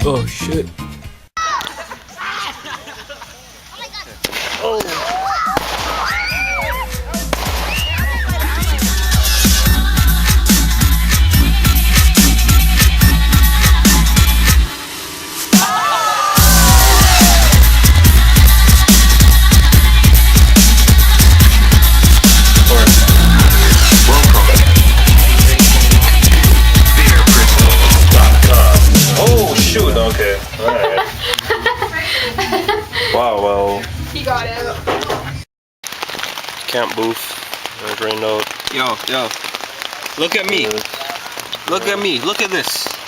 Oh shit. Oh shoot, okay. Alright. Wow, well. He got it. Camp booth. Rain note. Yo. Look at me. Look at me. Look at this.